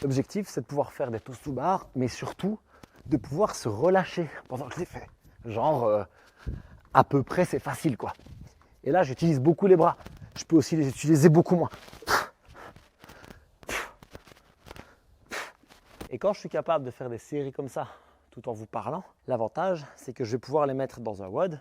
L'objectif, c'est de pouvoir faire des toast to bar, mais surtout de pouvoir se relâcher pendant que je les fais. Genre, à peu près, c'est facile, quoi. Et là, j'utilise beaucoup les bras. Je peux aussi les utiliser beaucoup moins. Et quand je suis capable de faire des séries comme ça, tout en vous parlant, l'avantage, c'est que je vais pouvoir les mettre dans un WOD,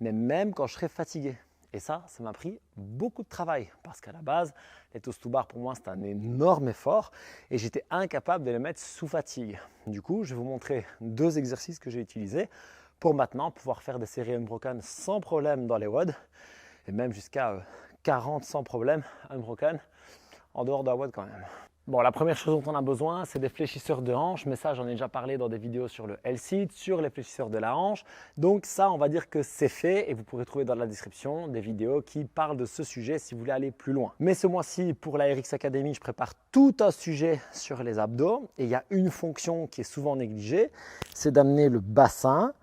mais même quand je serai fatigué. Et ça m'a pris beaucoup de travail, parce qu'à la base, les toast to bar, pour moi, c'est un énorme effort, et j'étais incapable de les mettre sous fatigue. Du coup, je vais vous montrer 2 exercices que j'ai utilisés pour maintenant pouvoir faire des séries unbroken sans problème dans les WOD, et même jusqu'à 40 sans problème unbroken, en dehors d'un WOD quand même. Bon, la première chose dont on a besoin, c'est des fléchisseurs de hanche, mais ça, j'en ai déjà parlé dans des vidéos sur le L-Sit, sur les fléchisseurs de la hanche. Donc ça, on va dire que c'est fait et vous pourrez trouver dans la description des vidéos qui parlent de ce sujet si vous voulez aller plus loin. Mais ce mois-ci, pour la RX Academy, je prépare tout un sujet sur les abdos et il y a une fonction qui est souvent négligée, c'est d'amener le bassin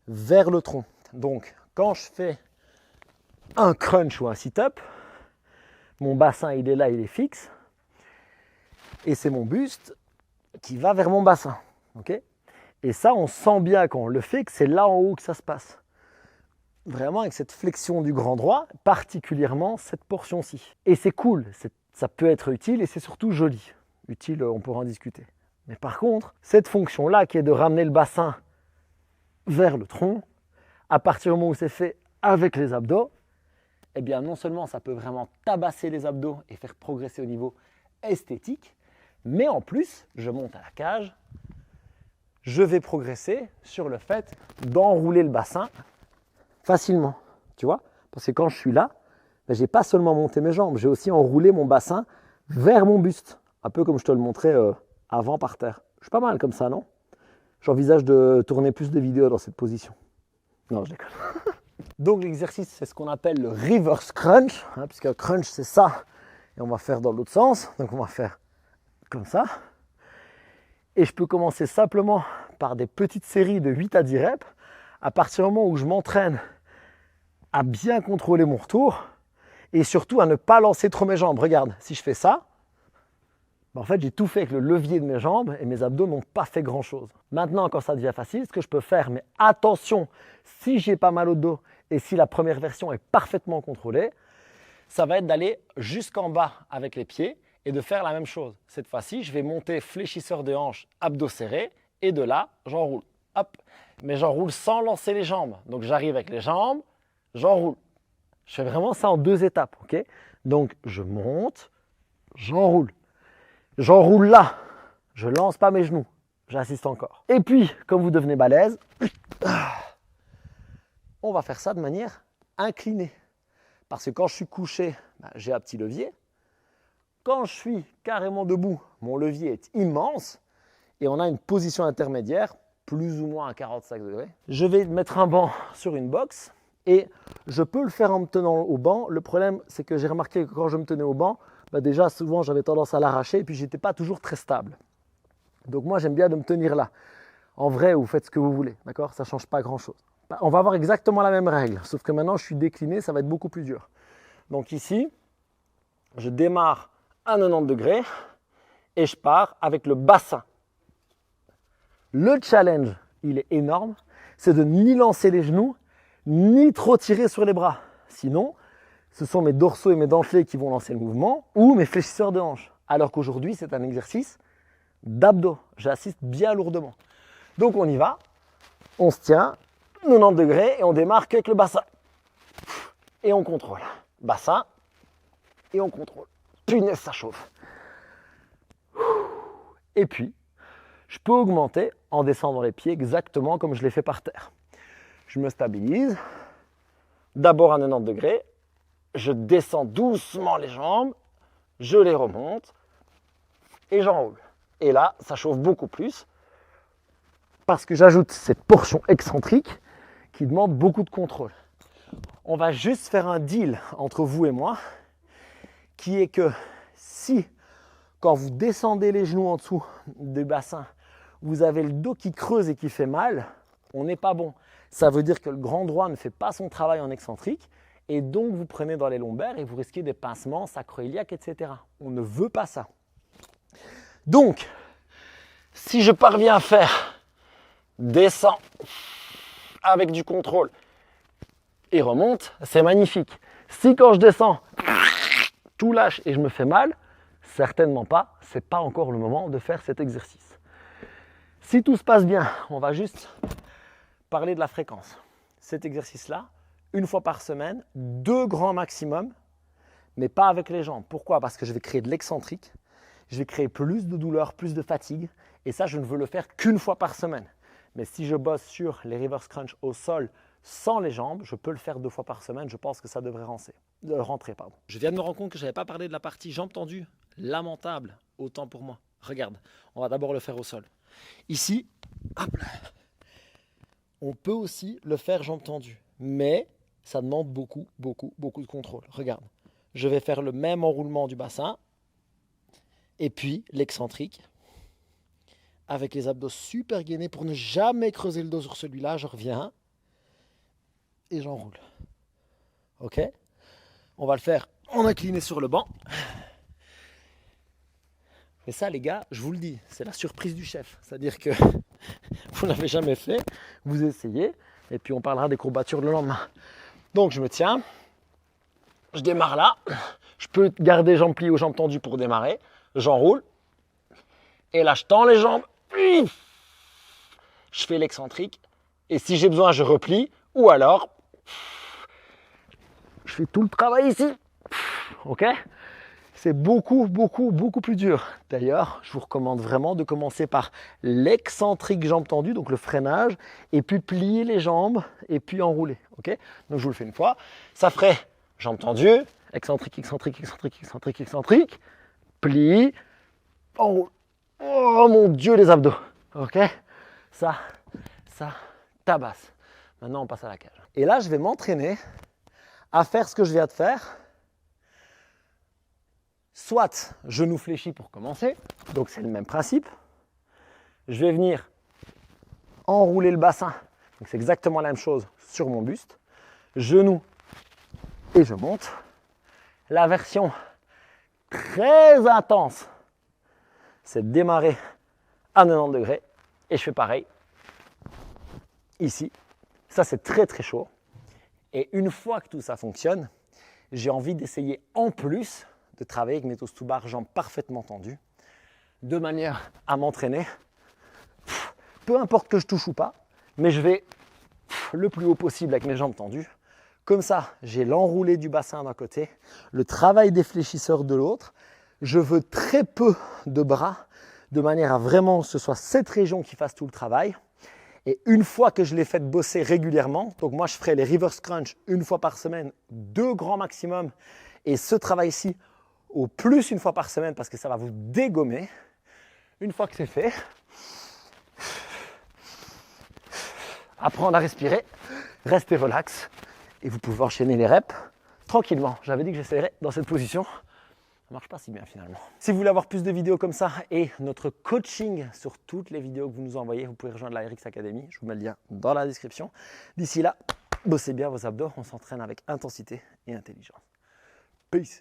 vers le tronc. Donc, quand je fais un crunch ou un sit-up, mon bassin, il est là, il est fixe. Et c'est mon buste qui va vers mon bassin. Okay, et ça, on sent bien quand on le fait que c'est là en haut que ça se passe. Vraiment avec cette flexion du grand droit, particulièrement cette portion-ci. Et c'est cool, ça peut être utile et c'est surtout joli. Utile, on pourra en discuter. Mais par contre, cette fonction-là qui est de ramener le bassin vers le tronc, à partir du moment où c'est fait avec les abdos, eh bien non seulement ça peut vraiment tabasser les abdos et faire progresser au niveau esthétique, mais en plus, je monte à la cage, je vais progresser sur le fait d'enrouler le bassin facilement, tu vois. Parce que quand je suis là, je n'ai pas seulement monté mes jambes, j'ai aussi enroulé mon bassin vers mon buste. Un peu comme je te le montrais avant par terre. Je suis pas mal comme ça, non? J'envisage de tourner plus de vidéos dans cette position. Non, je déconne. Donc l'exercice, c'est ce qu'on appelle le reverse crunch, hein, puisque crunch, c'est ça. Et on va faire dans l'autre sens. Donc on va faire comme ça. Et je peux commencer simplement par des petites séries de 8 à 10 reps. À partir du moment où je m'entraîne à bien contrôler mon retour et surtout à ne pas lancer trop mes jambes. Regarde, si je fais ça, ben en fait j'ai tout fait avec le levier de mes jambes et mes abdos n'ont pas fait grand chose. Maintenant, quand ça devient facile, ce que je peux faire, mais attention, si j'ai pas mal au dos et si la première version est parfaitement contrôlée, ça va être d'aller jusqu'en bas avec les pieds et de faire la même chose. Cette fois-ci, je vais monter fléchisseur de hanche, abdos serrés, et de là, j'enroule. Hop. Mais j'enroule sans lancer les jambes. Donc j'arrive avec les jambes, j'enroule. Je fais vraiment ça en 2 étapes. Okay, donc je monte, j'enroule. J'enroule là. Je ne lance pas mes genoux. J'insiste encore. Et puis, comme vous devenez balèze, on va faire ça de manière inclinée. Parce que quand je suis couché, j'ai un petit levier. Quand je suis carrément debout, mon levier est immense et on a une position intermédiaire, plus ou moins à 45 degrés. Je vais mettre un banc sur une box et je peux le faire en me tenant au banc. Le problème, c'est que j'ai remarqué que quand je me tenais au banc, déjà souvent j'avais tendance à l'arracher et puis j'étais pas toujours très stable. Donc moi j'aime bien de me tenir là. En vrai, vous faites ce que vous voulez, d'accord? Ça ne change pas grand-chose. On va avoir exactement la même règle, sauf que maintenant je suis décliné, ça va être beaucoup plus dur. Donc ici, je démarre à 90 degrés et je pars avec le bassin. Le challenge, il est énorme, c'est de ni lancer les genoux, ni trop tirer sur les bras. Sinon, ce sont mes dorsaux et mes dentelés qui vont lancer le mouvement ou mes fléchisseurs de hanche. Alors qu'aujourd'hui, c'est un exercice d'abdos. J'assiste bien lourdement. Donc on y va, on se tient, 90 degrés et on démarre avec le bassin. Et on contrôle. Bassin et on contrôle. Punaise, ça chauffe. Et puis, je peux augmenter en descendant les pieds exactement comme je l'ai fait par terre. Je me stabilise. D'abord à 90 degrés. Je descends doucement les jambes. Je les remonte. Et j'enroule. Et là, ça chauffe beaucoup plus. Parce que j'ajoute cette portion excentrique qui demande beaucoup de contrôle. On va juste faire un deal entre vous et moi qui est que si, quand vous descendez les genoux en dessous du bassin, vous avez le dos qui creuse et qui fait mal, on n'est pas bon. Ça veut dire que le grand droit ne fait pas son travail en excentrique et donc vous prenez dans les lombaires et vous risquez des pincements sacro-iliaques, etc. On ne veut pas ça. Donc, si je parviens à faire descend avec du contrôle et remonte, c'est magnifique. Si quand je descends, tout lâche et je me fais mal, certainement pas, c'est pas encore le moment de faire cet exercice. Si tout se passe bien, on va juste parler de la fréquence. Cet exercice-là, une fois par semaine, 2 grands maximum, mais pas avec les jambes. Pourquoi? Parce que je vais créer de l'excentrique, je vais créer plus de douleur, plus de fatigue, et ça, je ne veux le faire qu'une fois par semaine. Mais si je bosse sur les reverse crunch au sol sans les jambes, je peux le faire 2 fois par semaine, je pense que ça devrait rentrer. Je viens de me rendre compte que je n'avais pas parlé de la partie jambes tendues, lamentable, autant pour moi. Regarde, on va d'abord le faire au sol. Ici, hop là. On peut aussi le faire jambes tendues, mais ça demande beaucoup de contrôle. Regarde, je vais faire le même enroulement du bassin, et puis l'excentrique, avec les abdos super gainés pour ne jamais creuser le dos sur celui-là. Je reviens et j'enroule. Ok? On va le faire en incliné sur le banc. Et ça, les gars, je vous le dis, c'est la surprise du chef. C'est-à-dire que vous n'avez jamais fait, vous essayez, et puis on parlera des courbatures le lendemain. Donc je me tiens, je démarre là, je peux garder jambes pliées ou jambes tendues pour démarrer, j'enroule, et là je tends les jambes, je fais l'excentrique, et si j'ai besoin, je replie, ou alors, je fais tout le travail ici, ok? C'est beaucoup plus dur. D'ailleurs, je vous recommande vraiment de commencer par l'excentrique jambes tendues, donc le freinage, et puis plier les jambes, et puis enrouler. Okay, donc je vous le fais une fois. Ça ferait jambes tendues, excentrique, excentrique, excentrique, excentrique, excentrique, plie, enroule. Oh mon Dieu, les abdos. Ok, ça tabasse. Maintenant, on passe à la cage. Et là, je vais m'entraîner à faire ce que je viens de faire. Soit genou fléchi pour commencer, donc c'est le même principe. Je vais venir enrouler le bassin, donc c'est exactement la même chose sur mon buste. Genou et je monte. La version très intense, c'est de démarrer à 90 degrés et je fais pareil ici. Ça c'est très chaud. Et une fois que tout ça fonctionne, j'ai envie d'essayer en plus de travailler avec mes toes to bar, jambes parfaitement tendues, de manière à m'entraîner. Peu importe que je touche ou pas, mais je vais le plus haut possible avec mes jambes tendues. Comme ça, j'ai l'enroulé du bassin d'un côté, le travail des fléchisseurs de l'autre. Je veux très peu de bras, de manière à vraiment que ce soit cette région qui fasse tout le travail. Et une fois que je l'ai fait bosser régulièrement, donc moi je ferai les reverse crunch une fois par semaine, 2 grands maximum, et ce travail-ci au plus une fois par semaine parce que ça va vous dégommer. Une fois que c'est fait, apprendre à respirer, rester relax et vous pouvez enchaîner les reps tranquillement. J'avais dit que j'essaierais dans cette position. Ça marche pas si bien finalement. Si vous voulez avoir plus de vidéos comme ça et notre coaching sur toutes les vidéos que vous nous envoyez, vous pouvez rejoindre la RX Academy. Je vous mets le lien dans la description. D'ici là, bossez bien vos abdos. On s'entraîne avec intensité et intelligence. Peace.